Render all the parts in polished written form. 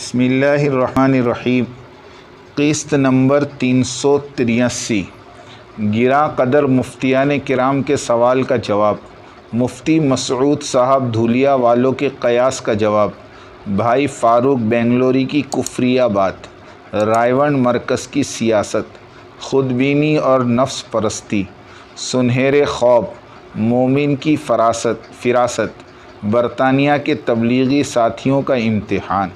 بسم اللہ الرحمن الرحیم۔ قسط نمبر 383، گرا قدر مفتیان کرام کے سوال کا جواب۔ مفتی مسعود صاحب دھولیا والوں کے قیاس کا جواب۔ بھائی فاروق بنگلوری کی کفریہ بات۔ رائے ونڈ مرکز کی سیاست، خود بینی اور نفس پرستی، سنہرے خواب، مومن کی فراست، برطانیہ کے تبلیغی ساتھیوں کا امتحان،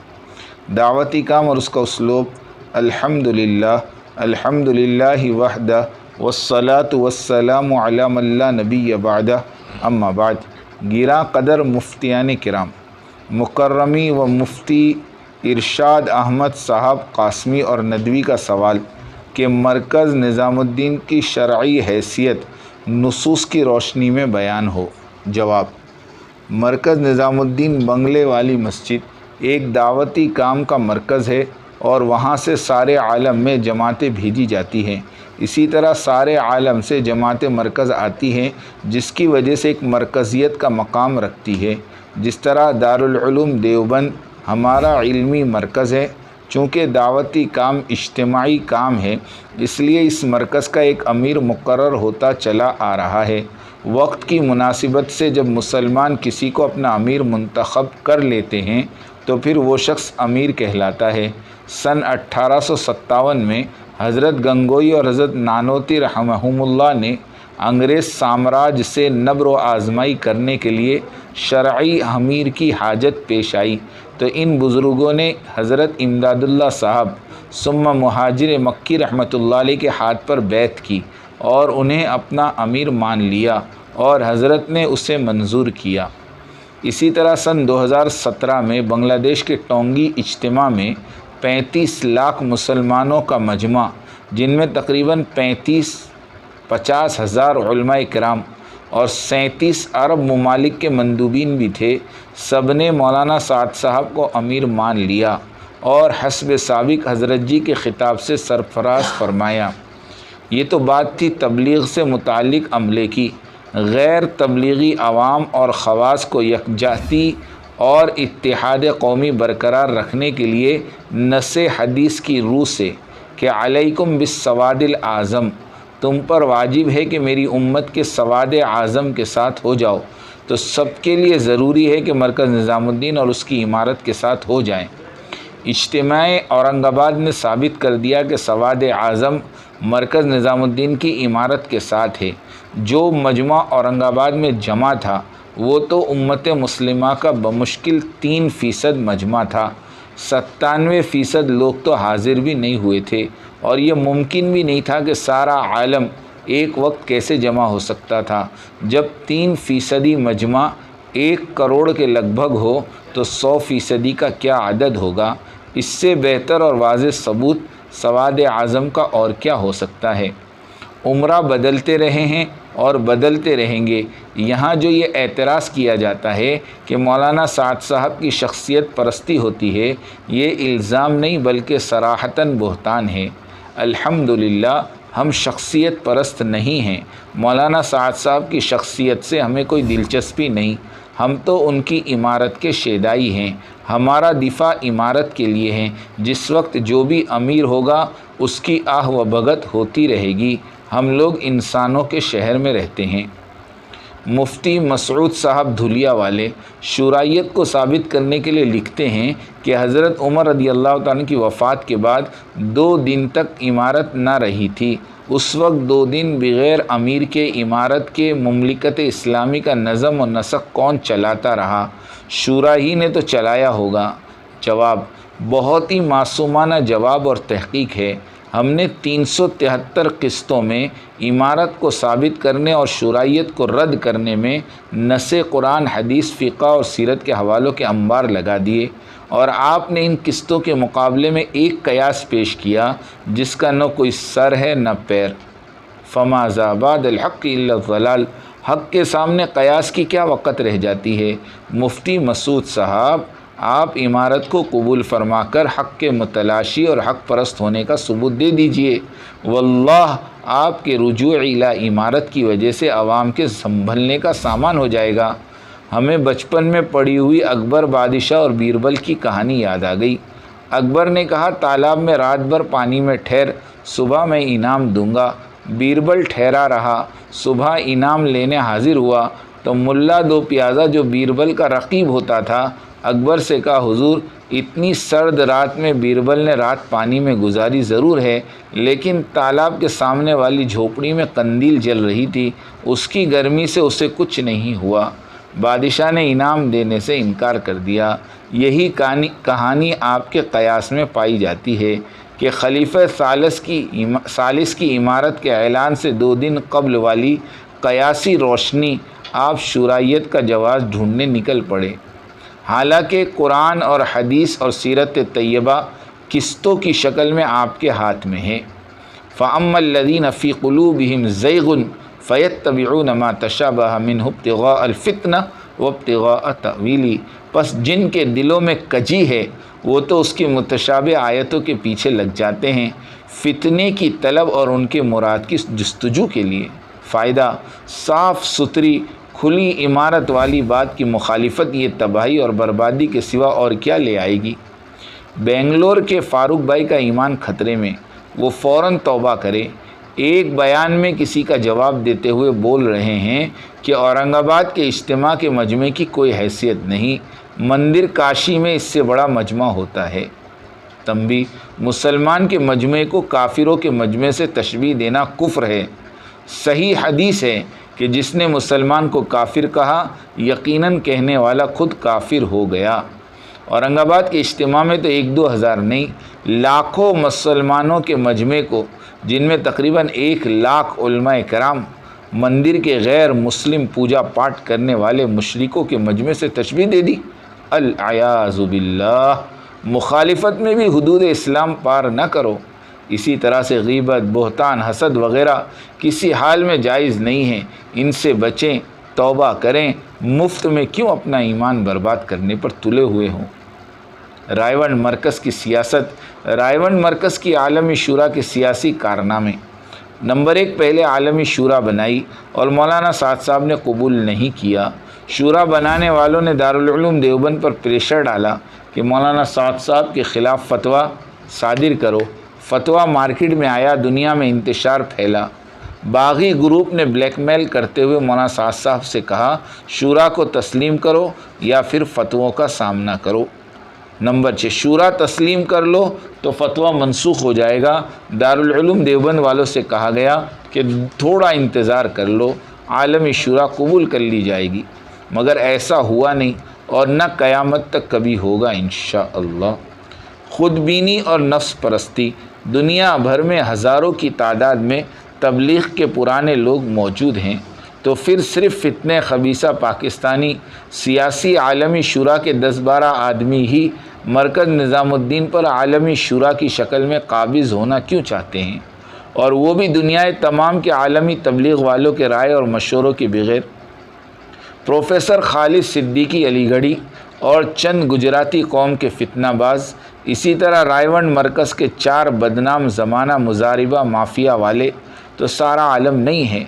دعوتی کام اور اس کا اسلوب۔ الحمدللہ وحدہ والصلاة والسلام علی من لا نبی بعدہ، اما بعد۔ گرا قدر مفتیان کرام، مکرمی و مفتی ارشاد احمد صاحب قاسمی اور ندوی کا سوال کہ مرکز نظام الدین کی شرعی حیثیت نصوص کی روشنی میں بیان ہو۔ جواب: مرکز نظام الدین بنگلے والی مسجد ایک دعوتی کام کا مرکز ہے اور وہاں سے سارے عالم میں جماعتیں بھیجی جاتی ہیں۔ اسی طرح سارے عالم سے جماعت مرکز آتی ہیں، جس کی وجہ سے ایک مرکزیت کا مقام رکھتی ہے۔ جس طرح دارالعلوم دیوبند ہمارا علمی مرکز ہے، چونکہ دعوتی کام اجتماعی کام ہے، اس لیے اس مرکز کا ایک امیر مقرر ہوتا چلا آ رہا ہے۔ وقت کی مناسبت سے جب مسلمان کسی کو اپنا امیر منتخب کر لیتے ہیں تو پھر وہ شخص امیر کہلاتا ہے۔ سن 1857 میں حضرت گنگوئی اور حضرت نانوتی رحمہم اللہ نے انگریز سامراج سے نبر و آزمائی کرنے کے لیے شرعی امیر کی حاجت پیش آئی تو ان بزرگوں نے حضرت امداد اللہ صاحب ثم مہاجر مکی رحمۃ اللہ علیہ کے ہاتھ پر بیعت کی اور انہیں اپنا امیر مان لیا اور حضرت نے اسے منظور کیا۔ اسی طرح سن 2017 میں بنگلہ دیش کے ٹونگی اجتماع میں 35 لاکھ مسلمانوں کا مجمع، جن میں تقریباً 50 ہزار علماء کرام اور 37 عرب ممالک کے مندوبین بھی تھے، سب نے مولانا سعد صاحب کو امیر مان لیا اور حسب سابق حضرت جی کے خطاب سے سرفراز فرمایا۔ یہ تو بات تھی تبلیغ سے متعلق عملے کی۔ غیر تبلیغی عوام اور خواص کو یکجہتی اور اتحاد قومی برقرار رکھنے کے لیے نص حدیث کی روح سے کہ علیکم بالسواد الاعظم، تم پر واجب ہے کہ میری امت کے سواد اعظم کے ساتھ ہو جاؤ، تو سب کے لیے ضروری ہے کہ مرکز نظام الدین اور اس کی عمارت کے ساتھ ہو جائیں۔ اجتماع اورنگ آباد نے ثابت کر دیا کہ سواد اعظم مرکز نظام الدین کی عمارت کے ساتھ ہے۔ جو مجمع اورنگ آباد میں جمع تھا وہ تو امت مسلمہ کا بمشکل 3% مجمع تھا۔ 97% لوگ تو حاضر بھی نہیں ہوئے تھے اور یہ ممکن بھی نہیں تھا کہ سارا عالم ایک وقت کیسے جمع ہو سکتا تھا۔ جب 3% مجمع 1 کروڑ کے لگ بھگ ہو تو 100% کا کیا عدد ہوگا؟ اس سے بہتر اور واضح ثبوت سواد اعظم کا اور کیا ہو سکتا ہے؟ عمرہ بدلتے رہے ہیں اور بدلتے رہیں گے۔ یہاں جو یہ اعتراض کیا جاتا ہے کہ مولانا سعد صاحب کی شخصیت پرستی ہوتی ہے، یہ الزام نہیں بلکہ صراحتاً بہتان ہے۔ الحمدللہ ہم شخصیت پرست نہیں ہیں۔ مولانا سعد صاحب کی شخصیت سے ہمیں کوئی دلچسپی نہیں، ہم تو ان کی عمارت کے شیدائی ہیں۔ ہمارا دفاع عمارت کے لیے ہے۔ جس وقت جو بھی امیر ہوگا اس کی آہ و بھگت ہوتی رہے گی۔ ہم لوگ انسانوں کے شہر میں رہتے ہیں۔ مفتی مسعود صاحب دھولیا والے شرعیت کو ثابت کرنے کے لیے لکھتے ہیں کہ حضرت عمر رضی اللہ تعالیٰ کی وفات کے بعد 2 دن تک عمارت نہ رہی تھی۔ اس وقت 2 دن بغیر امیر کے عمارت کے مملکت اسلامی کا نظم و نسق کون چلاتا رہا؟ شورا ہی نے تو چلایا ہوگا۔ جواب: بہت ہی معصومانہ جواب اور تحقیق ہے۔ ہم نے 373 قسطوں میں عمارت کو ثابت کرنے اور شرعیت کو رد کرنے میں نص قرآن، حدیث، فقہ اور سیرت کے حوالوں کے انبار لگا دیے، اور آپ نے ان قسطوں کے مقابلے میں ایک قیاس پیش کیا جس کا نہ کوئی سر ہے نہ پیر۔ فماذا بعد الحق الا الضلال، حق کے سامنے قیاس کی کیا وقت رہ جاتی ہے؟ مفتی مسعود صاحب، آپ عمارت کو قبول فرما کر حق کے متلاشی اور حق پرست ہونے کا ثبوت دے دیجئے۔ واللہ آپ کے رجوع الی عمارت کی وجہ سے عوام کے سنبھلنے کا سامان ہو جائے گا۔ ہمیں بچپن میں پڑھی ہوئی اکبر بادشاہ اور بیربل کی کہانی یاد آ گئی۔ اکبر نے کہا تالاب میں رات بھر پانی میں ٹھہر، صبح میں انعام دوں گا۔ بیربل ٹھہرا رہا، صبح انعام لینے حاضر ہوا تو ملا دو پیازہ جو بیربل کا رقیب ہوتا تھا اکبر سے کہا حضور اتنی سرد رات میں بیربل نے رات پانی میں گزاری ضرور ہے، لیکن تالاب کے سامنے والی جھوپڑی میں قندیل جل رہی تھی، اس کی گرمی سے اسے کچھ نہیں ہوا۔ بادشاہ نے انعام دینے سے انکار کر دیا۔ یہی کہانی آپ کے قیاس میں پائی جاتی ہے کہ خلیفہ ثالث کی عمارت کے اعلان سے 2 دن قبل والی قیاسی روشنی آپ شورائیت کا جواز ڈھونڈنے نکل پڑے، حالانکہ قرآن اور حدیث اور سیرت طیبہ قسطوں کی شکل میں آپ کے ہاتھ میں ہے۔ فَأَمَّا الَّذِينَ فِي قُلُوبِهِمْ زَيْغٌ فَيَتَّبِعُونَ مَا تَشَابَهَ مِنْهُ ابْتِغَاءَ الْفِتْنَةِ وَابْتِغَاءَ تَأْوِيلِهِ، پس جن کے دلوں میں کجی ہے وہ تو اس کی متشابہ آیتوں کے پیچھے لگ جاتے ہیں، فتنے کی طلب اور ان کے مراد کی جستجو کے لیے۔ فائدہ، صاف ستھری کھلی عمارت والی بات کی مخالفت یہ تباہی اور بربادی کے سوا اور کیا لے آئے گی؟ بنگلور کے فاروق بھائی کا ایمان خطرے میں، وہ فوراً توبہ کرے۔ ایک بیان میں کسی کا جواب دیتے ہوئے بول رہے ہیں کہ اورنگ آباد کے اجتماع کے مجمع کی کوئی حیثیت نہیں، مندر کاشی میں اس سے بڑا مجمع ہوتا ہے۔ تنبیہ، مسلمان کے مجمع کو کافروں کے مجمع سے تشبیہ دینا کفر ہے۔ صحیح حدیث ہے کہ جس نے مسلمان کو کافر کہا یقیناً کہنے والا خود کافر ہو گیا۔ اورنگ آباد کے اجتماع میں تو 1-2 ہزار نہیں، لاکھوں مسلمانوں کے مجمع کو، جن میں تقریباً 1 لاکھ علماء کرام، مندر کے غیر مسلم پوجا پاٹ کرنے والے مشرکوں کے مجمع سے تشبیہ دے دی۔ العیاذ باللہ، مخالفت میں بھی حدود اسلام پار نہ کرو۔ اسی طرح سے غیبت، بہتان، حسد وغیرہ کسی حال میں جائز نہیں ہیں، ان سے بچیں، توبہ کریں، مفت میں کیوں اپنا ایمان برباد کرنے پر تلے ہوئے ہوں۔ رائے ونڈ مرکز کی سیاست۔ رائے ونڈ مرکز کی عالمی شورا کے سیاسی کارنامے۔ نمبر 1، پہلے عالمی شورا بنائی اور مولانا سعد صاحب نے قبول نہیں کیا۔ شورا بنانے والوں نے دارالعلوم دیوبند پر پریشر ڈالا کہ مولانا سعد صاحب کے خلاف فتویٰ صادر کرو۔ فتویٰ مارکیٹ میں آیا، دنیا میں انتشار پھیلا۔ باغی گروپ نے بلیک میل کرتے ہوئے مولانا سعد صاحب سے کہا شورا کو تسلیم کرو یا پھر فتووں کا سامنا کرو۔ نمبر 6، شورا تسلیم کر لو تو فتویٰ منسوخ ہو جائے گا۔ دارالعلوم دیوبند والوں سے کہا گیا کہ تھوڑا انتظار کر لو، عالمی شورا قبول کر لی جائے گی، مگر ایسا ہوا نہیں اور نہ قیامت تک کبھی ہوگا انشاءاللہ۔ خود بینی اور نفس پرستی۔ دنیا بھر میں ہزاروں کی تعداد میں تبلیغ کے پرانے لوگ موجود ہیں، تو پھر صرف فتنہ خبیثہ پاکستانی سیاسی عالمی شورا کے 10-12 آدمی ہی مرکز نظام الدین پر عالمی شورا کی شکل میں قابض ہونا کیوں چاہتے ہیں، اور وہ بھی دنیا تمام کے عالمی تبلیغ والوں کے رائے اور مشوروں کے بغیر؟ پروفیسر خالد صدیقی علی گڑھی اور چند گجراتی قوم کے فتنہ باز، اسی طرح رائے ونڈ مرکز کے 4 بدنام زمانہ مضاربہ مافیا والے تو سارا عالم نہیں ہے۔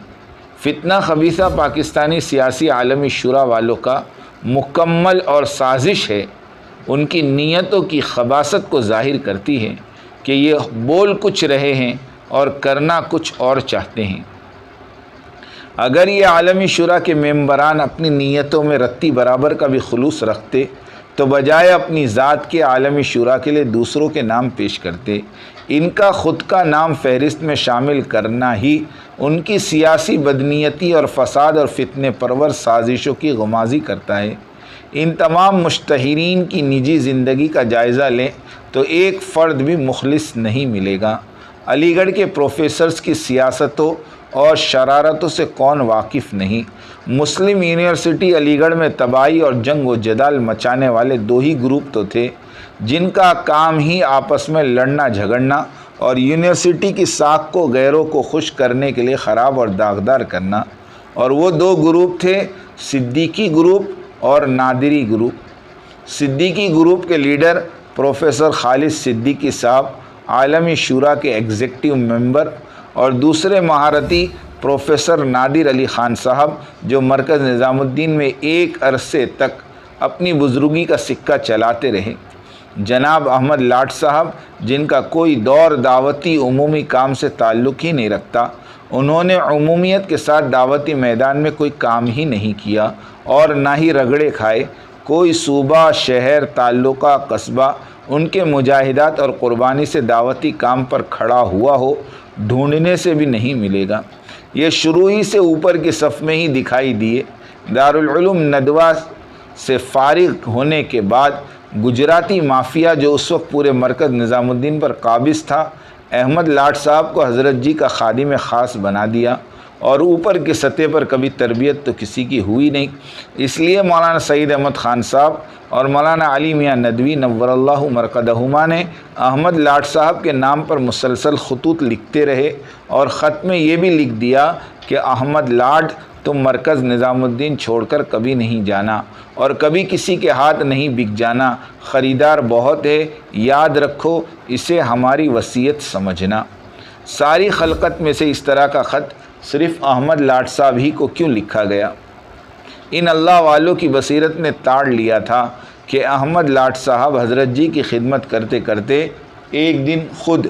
فتنہ خبیثہ پاکستانی سیاسی عالمی شورا والوں کا مکمل اور سازش ہے، ان کی نیتوں کی خباثت کو ظاہر کرتی ہے کہ یہ بول کچھ رہے ہیں اور کرنا کچھ اور چاہتے ہیں۔ اگر یہ عالمی شورا کے ممبران اپنی نیتوں میں رتی برابر کا بھی خلوص رکھتے تو بجائے اپنی ذات کے عالمی شورا کے لیے دوسروں کے نام پیش کرتے۔ ان کا خود کا نام فہرست میں شامل کرنا ہی ان کی سیاسی بدنیتی اور فساد اور فتنے پرور سازشوں کی غمازی کرتا ہے۔ ان تمام مشتہرین کی نجی زندگی کا جائزہ لیں تو ایک فرد بھی مخلص نہیں ملے گا۔ علی گڑھ کے پروفیسرز کی سیاستوں اور شرارتوں سے کون واقف نہیں؟ مسلم یونیورسٹی علی گڑھ میں تباہی اور جنگ و جدال مچانے والے 2 ہی گروپ تو تھے جن کا کام ہی آپس میں لڑنا جھگڑنا اور یونیورسٹی کی ساکھ کو غیروں کو خوش کرنے کے لیے خراب اور داغدار کرنا، اور وہ 2 گروپ تھے، صدیقی گروپ اور نادری گروپ۔ صدیقی گروپ کے لیڈر پروفیسر خالد صدیقی صاحب عالمی شورا کے ایگزیکٹو ممبر، اور دوسرے مہارتی پروفیسر نادر علی خان صاحب جو مرکز نظام الدین میں ایک عرصے تک اپنی بزرگی کا سکہ چلاتے رہے۔ جناب احمد لاٹ صاحب، جن کا کوئی دور دعوتی عمومی کام سے تعلق ہی نہیں رکھتا، انہوں نے عمومیت کے ساتھ دعوتی میدان میں کوئی کام ہی نہیں کیا اور نہ ہی رگڑے کھائے۔ کوئی صوبہ، شہر، تعلقہ، قصبہ ان کے مجاہدات اور قربانی سے دعوتی کام پر کھڑا ہوا ہو، ڈھونڈنے سے بھی نہیں ملے گا۔ یہ شروع ہی سے اوپر کی صف میں ہی دکھائی دیے۔ دارالعلوم ندوہ سے فارغ ہونے کے بعد گجراتی مافیا جو اس وقت پورے مرکز نظام الدین پر قابض تھا، احمد لاٹ صاحب کو حضرت جی کا خادم خاص بنا دیا، اور اوپر کی سطح پر کبھی تربیت تو کسی کی ہوئی نہیں۔ اس لیے مولانا سعید احمد خان صاحب اور مولانا علی میاں ندوی نور اللہ مرقدہما نے احمد لاٹ صاحب کے نام پر مسلسل خطوط لکھتے رہے، اور خط میں یہ بھی لکھ دیا کہ احمد لاٹ، تم مرکز نظام الدین چھوڑ کر کبھی نہیں جانا اور کبھی کسی کے ہاتھ نہیں بک جانا، خریدار بہت ہے، یاد رکھو، اسے ہماری وصیت سمجھنا۔ ساری خلقت میں سے اس طرح کا خط صرف احمد لاٹ صاحب ہی کو کیوں لکھا گیا؟ ان اللہ والوں کی بصیرت نے تاڑ لیا تھا کہ احمد لاٹ صاحب حضرت جی کی خدمت کرتے کرتے ایک دن خود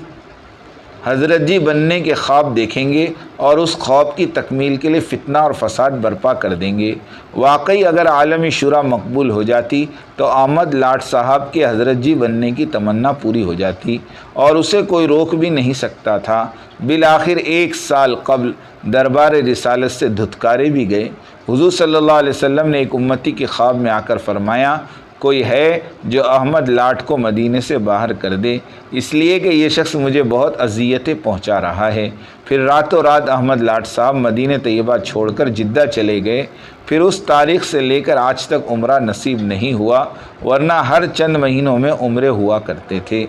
حضرت جی بننے کے خواب دیکھیں گے اور اس خواب کی تکمیل کے لیے فتنہ اور فساد برپا کر دیں گے۔ واقعی اگر عالمی شورا مقبول ہو جاتی تو احمد لاٹ صاحب کے حضرت جی بننے کی تمنا پوری ہو جاتی اور اسے کوئی روک بھی نہیں سکتا تھا۔ بالآخر 1 سال قبل دربار رسالت سے دھتکارے بھی گئے۔ حضور صلی اللہ علیہ وسلم نے ایک امتی کے خواب میں آ کر فرمایا، کوئی ہے جو احمد لاٹ کو مدینے سے باہر کر دے، اس لیے کہ یہ شخص مجھے بہت اذیتیں پہنچا رہا ہے۔ پھر راتوں رات احمد لاٹ صاحب مدینہ طیبہ چھوڑ کر جدہ چلے گئے۔ پھر اس تاریخ سے لے کر آج تک عمرہ نصیب نہیں ہوا، ورنہ ہر چند مہینوں میں عمرے ہوا کرتے تھے۔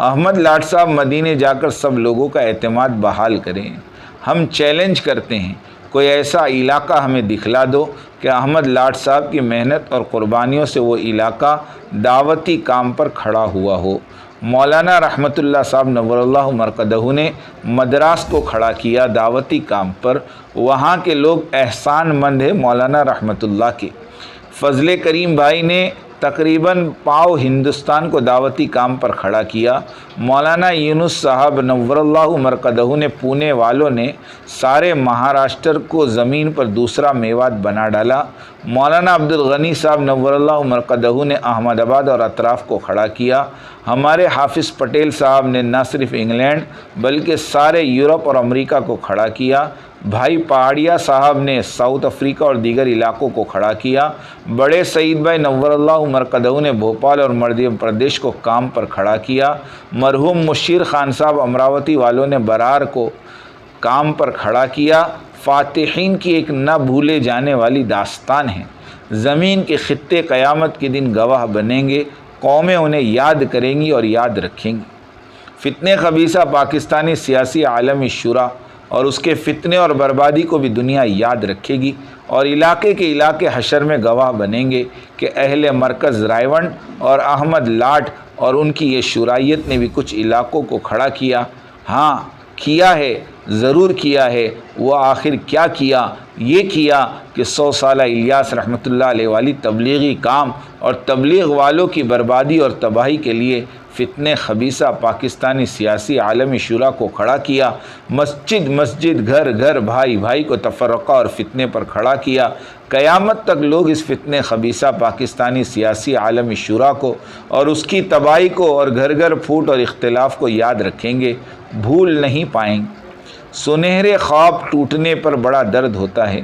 احمد لاٹ صاحب مدینے جا کر سب لوگوں کا اعتماد بحال کریں۔ ہم چیلنج کرتے ہیں، کوئی ایسا علاقہ ہمیں دکھلا دو کہ احمد لاٹ صاحب کی محنت اور قربانیوں سے وہ علاقہ دعوتی کام پر کھڑا ہوا ہو۔ مولانا رحمۃ اللہ صاحب نور اللہ مرقدہ نے مدراس کو کھڑا کیا دعوتی کام پر۔ وہاں کے لوگ احسان مند ہیں مولانا رحمۃ اللہ کے۔ فضل کریم بھائی نے تقریباً پاؤ ہندوستان کو دعوتی کام پر کھڑا کیا۔ مولانا یونس صاحب نور اللہ مرقدہ نے پونے والوں نے سارے مہاراشٹر کو زمین پر دوسرا میوات بنا ڈالا۔ مولانا عبدالغنی صاحب نور اللہ مرقدہ نے احمد آباد اور اطراف کو کھڑا کیا۔ ہمارے حافظ پٹیل صاحب نے نہ صرف انگلینڈ بلکہ سارے یورپ اور امریکہ کو کھڑا کیا۔ بھائی پہاڑیا صاحب نے ساؤتھ افریقہ اور دیگر علاقوں کو کھڑا کیا۔ بڑے سعید بھائی نور اللہ مرقدہ نے بھوپال اور مدھیہ پردیش کو کام پر کھڑا کیا۔ مرحوم مشیر خان صاحب امراوتی والوں نے برار کو کام پر کھڑا کیا۔ فاتحین کی ایک نہ بھولے جانے والی داستان ہے۔ زمین کے خطے قیامت کے دن گواہ بنیں گے، قومیں انہیں یاد کریں گی اور یاد رکھیں گی۔ فتنے خبیثہ پاکستانی سیاسی عالمی شورا اور اس کے فتنے اور بربادی کو بھی دنیا یاد رکھے گی، اور علاقے کے علاقے حشر میں گواہ بنیں گے کہ اہل مرکز رائے ونڈ اور احمد لاٹ اور ان کی یہ شورائیت نے بھی کچھ علاقوں کو کھڑا کیا۔ ہاں کیا ہے، ضرور کیا ہے۔ وہ آخر کیا کیا؟ یہ کیا کہ 100 سالہ الیاس رحمۃ اللہ علیہ والی تبلیغی کام اور تبلیغ والوں کی بربادی اور تباہی کے لیے فتنے خبیثہ پاکستانی سیاسی عالمی شورا کو کھڑا کیا۔ مسجد مسجد، گھر گھر، بھائی بھائی کو تفرقہ اور فتنے پر کھڑا کیا۔ قیامت تک لوگ اس فتنے خبیثہ پاکستانی سیاسی عالمی شورا کو اور اس کی تباہی کو اور گھر گھر پھوٹ اور اختلاف کو یاد رکھیں گے، بھول نہیں پائیں گے۔ سنہرے خواب ٹوٹنے پر بڑا درد ہوتا ہے۔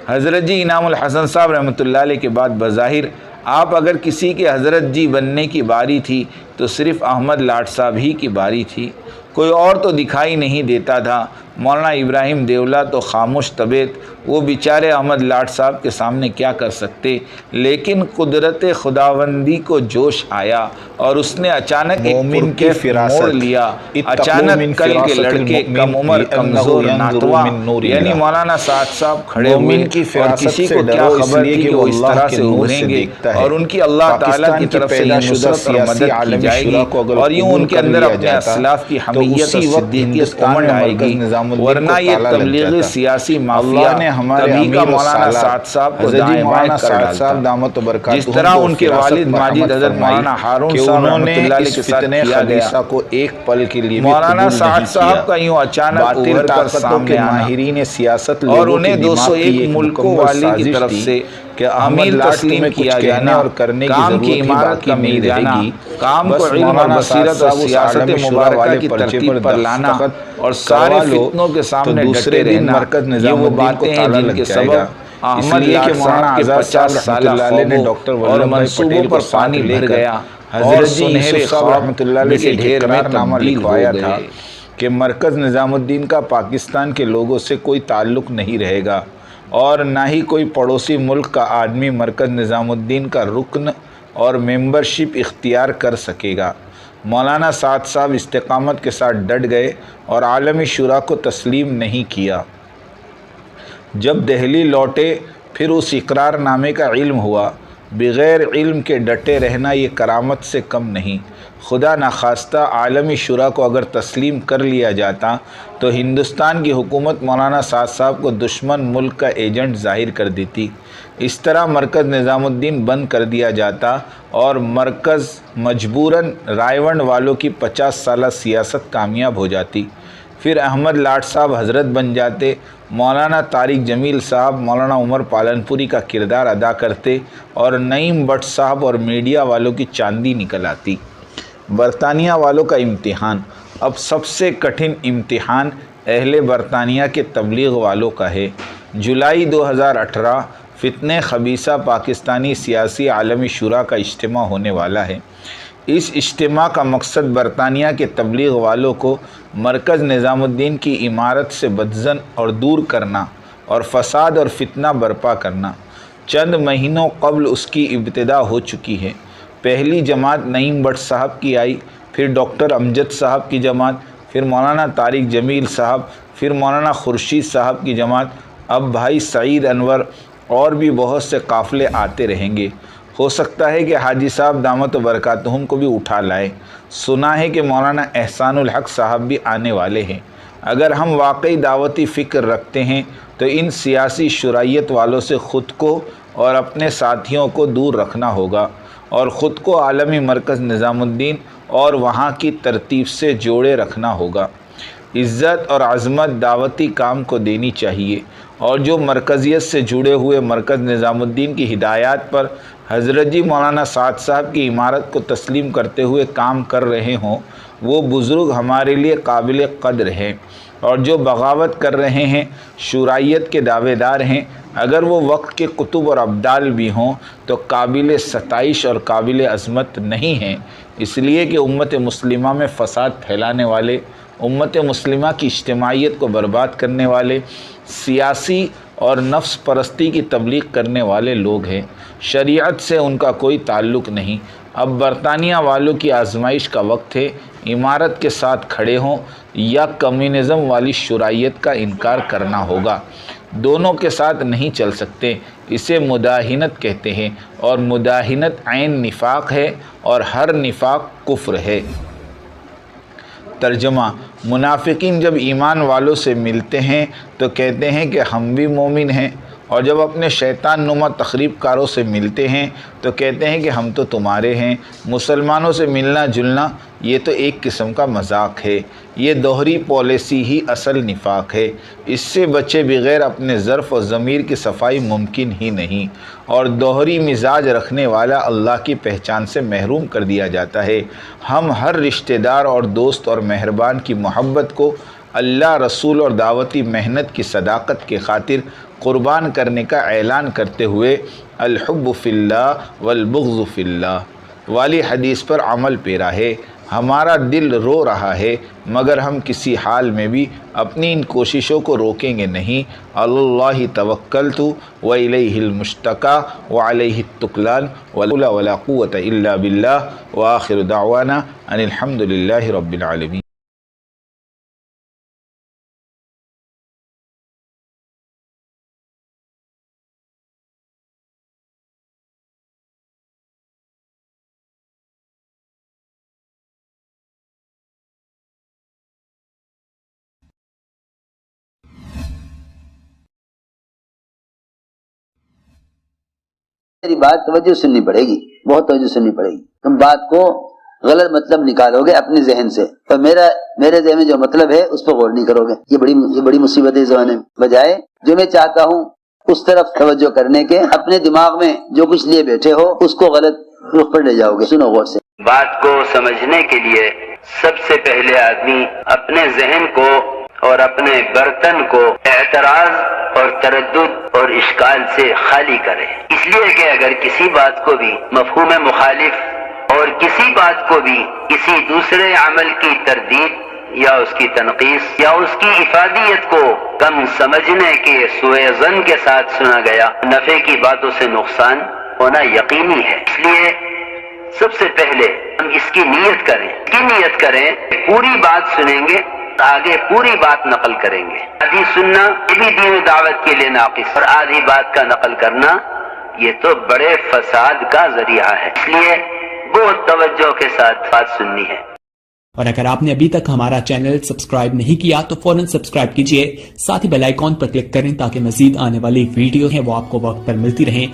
حضرت جی انعام الحسن صاحب رحمۃ اللہ علیہ کے بعد بظاہر آپ اگر کسی کے حضرت جی بننے کی باری تھی تو صرف احمد لاٹ صاحب ہی کی باری تھی، کوئی اور تو دکھائی نہیں دیتا تھا۔ مولانا ابراہیم دیولا تو خاموش طبیعت، وہ بیچارے احمد لاٹ صاحب کے سامنے کیا کر سکتے، لیکن قدرت خداوندی کو جوش آیا اور اس نے اچانک ایک پرکیف موڑ لیا۔ اچانک کل کے لڑکے کم عمر کمزور ناتواں یعنی مولانا سعد صاحب کھڑے ہوئے، اور کسی کو کیا خبر تھی کہ وہ اس طرح سے ابھریں گے اور ان کی اللہ تعالیٰ کی طرف سے نصرت اور مدد کی جائے گی، اور یوں ان کے اندر اپنے اسلاف کی حمیت اور صدیقیت امنڈ آئے گی، نظام الدین ورنہ کو یہ تالا لگ تبلیغی جاتا۔ سیاسی مافیا اللہ نے ہمارے کبھی کا امیر و مولانا سالار سعد صاحب کو حضرت جی دائیں بائیں مولانا کر سعد ڈالتا، صاحب دامت و جس برکاتہم طرح کو ان کے فراست والد ماجد مرحمت حضرت فرمائی مولانا ہارون کہ صاحب انہوں رحمۃ نے اللہ علیہ اس کے ساتھ فتنہ کیا گیا۔ خبیثہ کو ایک پل کے لیے بھی مولانا قبول سعد نہیں کیا۔ صاحب کا یوں اچانک باطل ابھر کر طاقتوں کے سامنے آنا ماہرین سیاست اور لوگوں کے انہیں دماغ کی 201 ایک ملکوں مکمل والی کی سازش طرف تھی سے کہ احمد امیر لاٹ تسلیم تمہیں کچھ کیا کہنے جانا، اور کرنے کی کام کی ضرورت ہی عمارت باقی کا نہیں مل رہے جانا، گی، کام کو بس علم اور مولانا سعد بصیرت اور صاحب اس سیاست عالم شورا مبارکہ والے کی پرچے ترتیب پر لانا دستخط اور سارے کروا لو فتنوں کے تو سامنے دوسرے ڈٹے دن رہنا، مرکز یہ نظام وہ الدین کو باتیں ہیں تالا جن لگ کے جائے سبب گا۔ اس احمد لیے کہ لاٹ مولانا صاحب کے آزاد 50 صاحب رحمۃ سالہ اللہ علیہ نے خوابوں ڈاکٹر اور ولبھ بھائی منصوبوں پٹیل کو پر ساتھ پانی لے بھر کر گیا اور حضرت جی سنہرے یوسف صاحب خواب رحمۃ اللہ علیہ سے کے ایک ڈھیر میں اقرار نامہ تبدیل ہو لکھوایا تھا گئے۔ کہ مرکز نظام الدین کا پاکستان کے لوگوں سے کوئی تعلق نہیں رہے گا اور نہ ہی کوئی پڑوسی ملک کا آدمی مرکز نظام الدین کا رکن اور ممبرشپ اختیار کر سکے گا۔ مولانا سعد صاحب استقامت کے ساتھ ڈٹ گئے اور عالمی شورا کو تسلیم نہیں کیا۔ جب دہلی لوٹے پھر اس اقرار نامے کا علم ہوا۔ بغیر علم کے ڈٹے رہنا یہ کرامت سے کم نہیں۔ خدا نخواستہ عالمی شورا کو اگر تسلیم کر لیا جاتا تو ہندوستان کی حکومت مولانا سعد صاحب کو دشمن ملک کا ایجنٹ ظاہر کر دیتی۔ اس طرح مرکز نظام الدین بند کر دیا جاتا اور مرکز مجبوراً رائے ونڈ والوں کی 50 سالہ سیاست کامیاب ہو جاتی۔ پھر احمد لاٹ صاحب حضرت بن جاتے، مولانا طارق جمیل صاحب مولانا عمر پالنپوری کا کردار ادا کرتے اور نعیم بٹ صاحب اور میڈیا والوں کی چاندی نکل آتی۔ برطانیہ والوں کا امتحان۔ اب سب سے کٹھن امتحان اہل برطانیہ کے تبلیغ والوں کا ہے۔ جولائی 2018 فتنہ خبیثہ پاکستانی سیاسی عالمی شورا کا اجتماع ہونے والا ہے۔ اس اجتماع کا مقصد برطانیہ کے تبلیغ والوں کو مرکز نظام الدین کی عمارت سے بدظن اور دور کرنا اور فساد اور فتنہ برپا کرنا۔ چند مہینوں قبل اس کی ابتدا ہو چکی ہے۔ پہلی جماعت نعیم بٹ صاحب کی آئی، پھر ڈاکٹر امجد صاحب کی جماعت، پھر مولانا طارق جمیل صاحب، پھر مولانا خورشید صاحب کی جماعت، اب بھائی سعید انور اور بھی بہت سے قافلے آتے رہیں گے۔ ہو سکتا ہے کہ حاجی صاحب دامت و برکاتہم کو بھی اٹھا لائے۔ سنا ہے کہ مولانا احسان الحق صاحب بھی آنے والے ہیں۔ اگر ہم واقعی دعوتی فکر رکھتے ہیں تو ان سیاسی شرعیت والوں سے خود کو اور اپنے ساتھیوں کو دور رکھنا ہوگا اور خود کو عالمی مرکز نظام الدین اور وہاں کی ترتیب سے جوڑے رکھنا ہوگا۔ عزت اور عظمت دعوتی کام کو دینی چاہیے اور جو مرکزیت سے جڑے ہوئے مرکز نظام الدین کی ہدایات پر حضرت جی مولانا سعد صاحب کی عمارت کو تسلیم کرتے ہوئے کام کر رہے ہوں، وہ بزرگ ہمارے لیے قابل قدر ہیں، اور جو بغاوت کر رہے ہیں، شورائیت کے دعوے دار ہیں، اگر وہ وقت کے قطب اور ابدال بھی ہوں تو قابل ستائش اور قابل عظمت نہیں ہیں، اس لیے کہ امت مسلمہ میں فساد پھیلانے والے، امت مسلمہ کی اجتماعیت کو برباد کرنے والے، سیاسی اور نفس پرستی کی تبلیغ کرنے والے لوگ ہیں۔ شریعت سے ان کا کوئی تعلق نہیں۔ اب برطانیہ والوں کی آزمائش کا وقت ہے، عمارت کے ساتھ کھڑے ہوں یا کمیونزم والی شرعیت کا انکار کرنا ہوگا۔ دونوں کے ساتھ نہیں چل سکتے۔ اسے مداہنت کہتے ہیں اور مداہنت عین نفاق ہے اور ہر نفاق کفر ہے۔ ترجمہ: منافقین جب ایمان والوں سے ملتے ہیں تو کہتے ہیں کہ ہم بھی مومن ہیں، اور جب اپنے شیطان نما تخریب کاروں سے ملتے ہیں تو کہتے ہیں کہ ہم تو تمہارے ہیں۔ مسلمانوں سے ملنا جلنا یہ تو ایک قسم کا مذاق ہے۔ یہ دوہری پالیسی ہی اصل نفاق ہے۔ اس سے بچے بغیر اپنے ظرف و ضمیر کی صفائی ممکن ہی نہیں، اور دوہری مزاج رکھنے والا اللہ کی پہچان سے محروم کر دیا جاتا ہے۔ ہم ہر رشتہ دار اور دوست اور مہربان کی محبت کو اللہ، رسول اور دعوتی محنت کی صداقت کی خاطر قربان کرنے کا اعلان کرتے ہوئے الحب فی اللہ والبغض فی اللہ والی حدیث پر عمل پیرا ہے۔ ہمارا دل رو رہا ہے مگر ہم کسی حال میں بھی اپنی ان کوششوں کو روکیں گے نہیں۔ اللہ توکلت والیہ المشتکا وعلیہ التکلان ولا حول ولا قوۃ الا باللہ وآخر دعوانا ان الحمد للہ رب العالمین۔ میری بات توجہ سننی پڑے گی، بہت توجہ سننی پڑے گی. تم بات کو غلط مطلب نکالو گے اپنے ذہن سے، اور میرے ذہن میں جو مطلب ہے اس پہ غور نہیں کرو گے. یہ بڑی مصیبت ہے اس زمانے میں. بجائے جو میں چاہتا ہوں اس طرف توجہ کرنے کے، اپنے دماغ میں جو کچھ لیے بیٹھے ہو اس کو غلط رخ پر لے جاؤ گے. سنو غور سے. بات کو سمجھنے کے لیے سب سے پہلے آدمی اپنے ذہن کو اور اپنے برتن کو اعتراض اور تردد اور اشکال سے خالی کرے. اس لیے کہ اگر کسی بات کو بھی مفہوم مخالف اور کسی بات کو بھی کسی دوسرے عمل کی تردید یا اس کی تنقیص یا اس کی افادیت کو کم سمجھنے کے سوء ظن کے ساتھ سنا گیا، نفع کی باتوں سے نقصان ہونا یقینی ہے. اس لیے سب سے پہلے ہم اس کی نیت کریں، پوری بات سنیں گے، آگے پوری بات نقل کریں گے. آدھی سننا یہ بھی دین و دعوت کے لیے ناقص، اور آدھی بات کا نقل کرنا یہ تو بڑے فساد کا ذریعہ ہے. اس لیے بہت توجہ کے ساتھ بات سننی ہے. اور اگر آپ نے ابھی تک ہمارا چینل سبسکرائب نہیں کیا تو فوراً سبسکرائب کیجئے، ساتھ ہی بیل آئیکن پر کلک کریں تاکہ مزید آنے والی ویڈیو ہیں وہ آپ کو وقت پر ملتی رہیں.